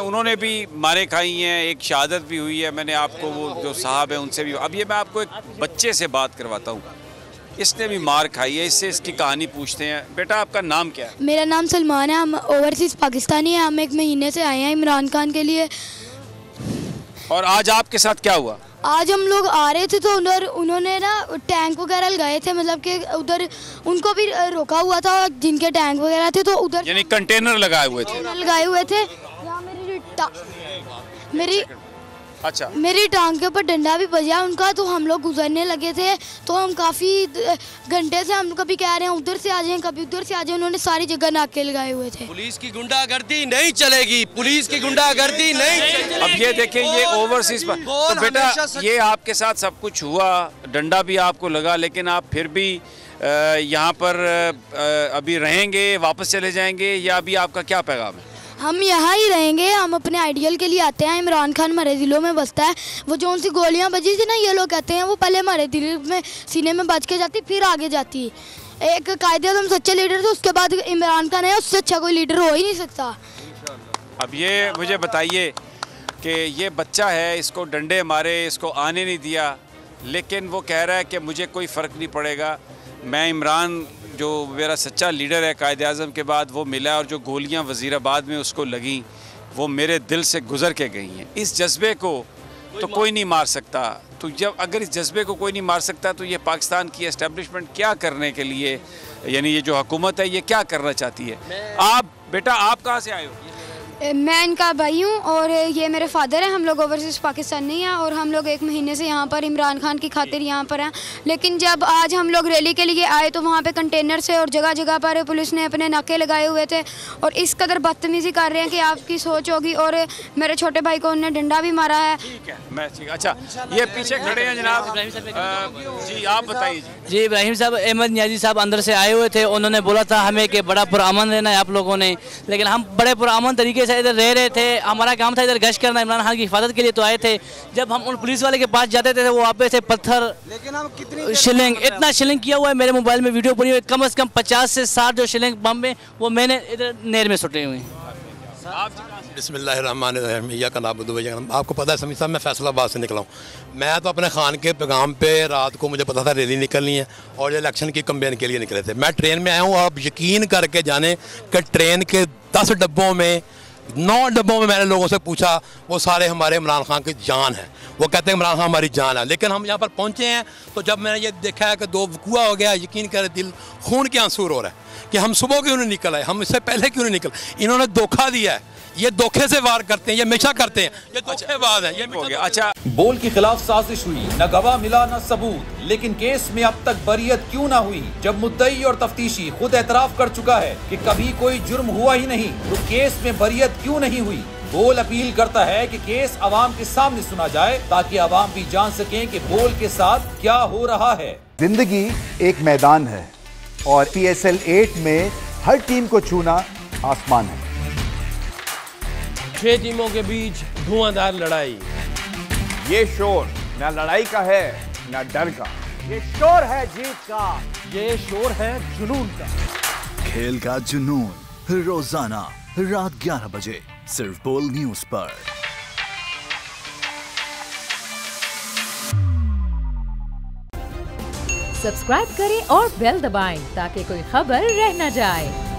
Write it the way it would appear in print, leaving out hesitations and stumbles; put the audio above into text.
उन्होंने भी मारे खाई हैं, एक शहादत भी हुई है। मैंने आपको वो जो साहब है उनसे भी, अब ये मैं आपको एक बच्चे से बात करवाता हूँ, इसने भी मार खाई है, इससे इसकी कहानी पूछते हैं। बेटा आपका नाम क्या है? मेरा नाम सलमान है, हम ओवरसीज़ पाकिस्तानी हैं, हम 1 महीने से आए हैं इमरान खान के लिए। और आज आपके साथ क्या हुआ? आज हम लोग आ रहे थे तो उधर उन्होंने ना टैंक वगैरह लगाए थे, मतलब कि उधर उनको भी रोका हुआ था जिनके टैंक वगैरह थे, तो उधर यानी कंटेनर लगाए हुए थे। यहाँ मेरी टांग के ऊपर डंडा भी बजा उनका, तो हम लोग गुजरने लगे थे। तो हम काफ़ी घंटे से हम कभी कह रहे हैं उधर से आ जाएं, कभी उधर से आ जाएं, उन्होंने सारी जगह नाके लगाए हुए थे। पुलिस की गुंडागर्दी नहीं चलेगी, पुलिस की गुंडागर्दी नहीं चलेगी। अब ये देखें, ये ओवरसीज पर तो बेटा ये आपके साथ सब कुछ हुआ, डंडा भी आपको लगा, लेकिन आप फिर भी यहाँ पर अभी रहेंगे, वापस चले जाएंगे, या अभी आपका क्या पैगाम है? हम यहाँ ही रहेंगे, हम अपने आइडियल के लिए आते हैं। इमरान खान हमारे दिलों में बसता है। वो जो उनसी गोलियाँ बजी थी ना, ये लोग कहते हैं वो पहले हमारे दिल में सीने में बज के जाती, फिर आगे जाती। एक कायदे-ए-आज़म सच्चे लीडर थे, उसके बाद इमरान खान है, उससे अच्छा कोई लीडर हो ही नहीं सकता। अब ये मुझे बताइए कि ये बच्चा है, इसको डंडे मारे, इसको आने नहीं दिया, लेकिन वो कह रहा है कि मुझे कोई फ़र्क नहीं पड़ेगा, मैं इमरान जो मेरा सच्चा लीडर है कायदे-ए-आज़म के बाद, वो मिला, और जो गोलियां वज़ीराबाद में उसको लगी वो मेरे दिल से गुज़र के गई हैं। इस जज्बे को तो कोई नहीं मार सकता। तो जब अगर इस जज्बे को कोई नहीं मार सकता, तो ये पाकिस्तान की एस्टेब्लिशमेंट क्या करने के लिए, यानी ये जो हुकूमत है ये क्या करना चाहती है? आप बेटा आप कहाँ से आए हो? मैं इनका भाई हूँ और ये मेरे फादर हैं। हम लोग ओवरसीज़ पाकिस्तानी हैं और हम लोग 1 महीने से यहाँ पर इमरान खान की खातिर यहाँ पर हैं। लेकिन जब आज हम लोग रैली के लिए आए तो वहाँ पे कंटेनर से और जगह जगह पर पुलिस ने अपने नाके लगाए हुए थे और इस कदर बदतमीज़ी कर रहे हैं कि आपकी सोच होगी। और मेरे छोटे भाई को उन्होंने डंडा भी मारा है। ठीक है, मैं ठीक। अच्छा, ये पीछे खड़े हैं जनाब, जी आप बताइए। जी इब्राहिम साहब, अहमद नियाज़ी साहब अंदर से आए हुए थे, उन्होंने बोला था हमें कि बड़ा पुरअमन रहना है आप लोगों ने, लेकिन हम बड़े पुरअमन तरीके से इधर रह रहे थे। हमारा काम था इधर गश्त करना, इमरान खान की हिफाजत के लिए तो आए थे। जब हम उन पुलिस वाले के पास जाते थे वो वापस से पत्थर, लेकिन हम कितनी शिलिंग, इतना शिलिंग किया हुआ है, मेरे मोबाइल में वीडियो पड़ी हुई, कम से कम 50 से 60 जो शिलिंग बम में वो मैंने इधर नहर में सुटे हुए हैं। बिस्मिल्लाहिर्रहमानिर्रहीम। आपको पता है समीर साहब, मैं फैसलाबाद से निकला हूँ। मैं तो अपने खान के पैगाम पे रात को मुझे पता था रैली निकलनी है और ये इलेक्शन की कैंपेन के लिए निकले थे। मैं ट्रेन में आया हूँ, आप यकीन करके जाने कि ट्रेन के 10 डब्बों में 9 डब्बों में मैंने लोगों से पूछा, वो सारे हमारे इमरान खान की जान है। वो कहते हैं इमरान खान हमारी जान है। लेकिन हम यहाँ पर पहुँचे हैं तो जब मैंने ये देखा है कि 2 वकूआ हो गया, यकीन करें दिल खून के आंसू रो रहा है कि हम सुबह क्यों नहीं निकल आए, हम इससे पहले क्यों नहीं निकल। इन्होंने धोखा दिया है, ये धोखे से वार करते हैं, ये हमेशा करते हैं, ये धोखेबाज है, ये हो गया। अच्छा, बोल के खिलाफ साजिश हुई, न गवाह मिला न सबूत, लेकिन केस में अब तक बरियत क्यों ना हुई? जब मुद्दई और तफ्तीशी खुद एतराफ कर चुका है कि कभी कोई जुर्म हुआ ही नहीं, तो केस में बरियत क्यों नहीं हुई? बोल अपील करता है कि केस अवाम के सामने सुना जाए ताकि अवाम भी जान सकें कि बोल के साथ क्या हो रहा है। जिंदगी एक मैदान है और PSL 8 में हर टीम को छूना आसमान है। 6 टीमों के बीच धुआंधार लड़ाई। ये शोर न लड़ाई का है न डर का, ये शोर है जीत का, ये शोर है जुनून का। खेल का जुनून रोजाना रात 11 बजे सिर्फ बोल न्यूज पर। सब्सक्राइब करें और बेल दबाएं ताकि कोई खबर रह न जाए।